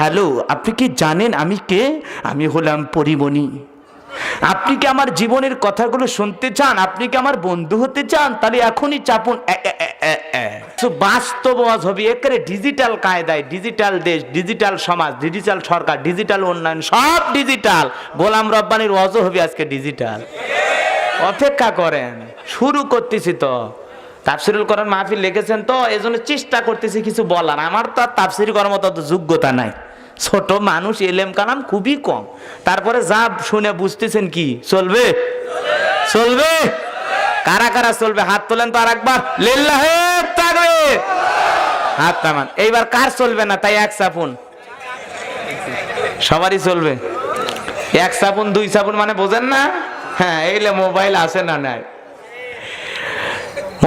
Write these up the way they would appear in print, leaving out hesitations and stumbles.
Hello, আপনি কি জানেন আমি কে? আমি হলাম পরিমণি। আপনি কি আমার জীবনের কথাগুলো শুনতে চান? আপনি কি আমার বন্ধু হতে চান? তাহলে এখনই চাপুন বাস্তব হবে একেবারে ডিজিটাল কায়দায়। ডিজিটাল দেশ, ডিজিটাল সমাজ, ডিজিটাল সরকার, ডিজিটাল উন্নয়ন, সব ডিজিটাল। গোলাম রব্বানির ওয়াজও হবে আজকে ডিজিটাল। অপেক্ষা করেন, শুরু করতেছি তো। তাফসিরুল কোরআন মাহফিল লিখেছেন তো, এজন্য চেষ্টা করতেছি কিছু বলার। আমার তো আর তাফসির করার মতো যোগ্যতা নাই, ছোট মানুষ, এলেম কালাম খুবই কম। তারপরে যা শুনে বুঝতেছেন কি চলবে? চলবে। কারা কারা চলবে হাত তোলেন তো আর একবার। লিল্লাহে তাকবীর, হাত নামান। এইবার কার চলবে না? তাই এক চাপুন। সবারই চলবে। এক চাপুন দুই চাপুন মানে বোঝেন না? হ্যাঁ, এইলে মোবাইল আছে না নাই?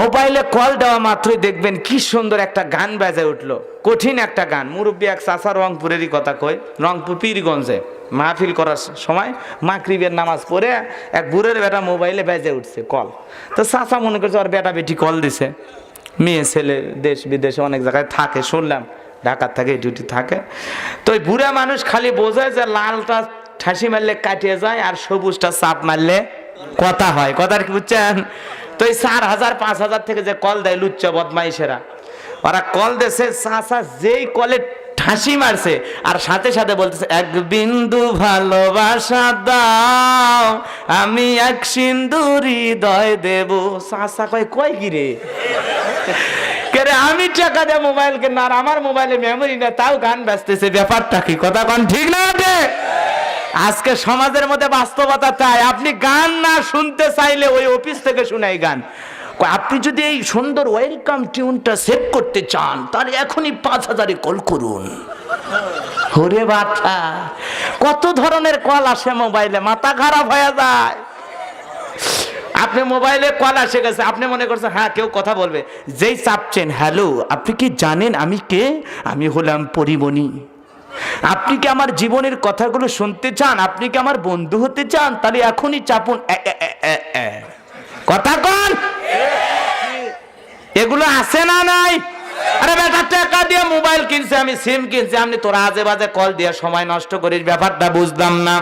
মোবাইলে কল দেওয়া মাত্রই দেখবেন কি সুন্দর একটা গান বেজে উঠলো, কঠিন একটা গান। মুরব্বী এক চাচা রংপুরেরই কথা কই, রংপুর পীরগঞ্জে মাহফিল করার সময় মাগরিবের নামাজ পড়ে এক বুড়ের বেটা মোবাইলে বেজে উঠছে কল। তো চাচা মনে করছে ওর বেটা বেটি কল দিছে। মেয়ে ছেলে দেশ বিদেশে অনেক জায়গায় থাকে, শুনলাম ঢাকার থেকে ডিউটি থাকে। তো ওই বুড়া মানুষ খালি বোঝায় যে লালটা ঠাসি মারলে কাটিয়ে যায় আর সবুজটা চাপ মারলে কথা হয়। কথার কি বুঝছেন? তো এই 4,000 5,000 থেকে যে কল দেয় লুচ্চা বদমাইশেরা, ওরা কল দেছে, চাচা যেই কলে ঠাসি মারছে আর সাথে সাথে বলতেছে এক বিন্দু ভালোবাসা দাও, আমি এক সিন্ধু হৃদয় দেব। চাচা কয় কয় গিরে কেরে, আমি টাকা দিয়ে মোবাইল কেন আর আমার মোবাইলে মেমোরি না, তাও গান বাজতেছে। ব্যাপারটা কি? কথা কোন ঠিক না? আজকে সমাজের মধ্যে বাস্তবতা চাই। আপনি গান না শুনতে চাইলে ওই অফিস থেকে শুনাই গান। আপনি যদি এই সুন্দর ওয়েলকাম টিউনটা সেভ করতে চান তাহলে এখনই 5,000-এ কল করুন। ওরে বাচ্চা, কত ধরনের কল আসে মোবাইলে, মাথা খারাপ হয়ে যায়। আপনি মোবাইলে কল আসে গেছে, আপনি মনে করছেন হ্যাঁ কেউ কথা বলবে, যেই চাপছেন হ্যালো, আপনি কি জানেন আমি কে? আমি হলাম পরিমণি। আপনি কি আমার জীবনের কথাগুলো শুনতে চান? আপনি কি আমার বন্ধু হতে চান? তাহলে এখনই চাপুন কথা কোন। এগুলো আছে না নাই? আরে বেটা, টাকা দিয়ে মোবাইল কিনছে, আমি সিম কিনছি, আপনি তোরা আজে বাজে কল দিয়ে সময় নষ্ট করিস। ব্যাপারটা বুঝলাম না।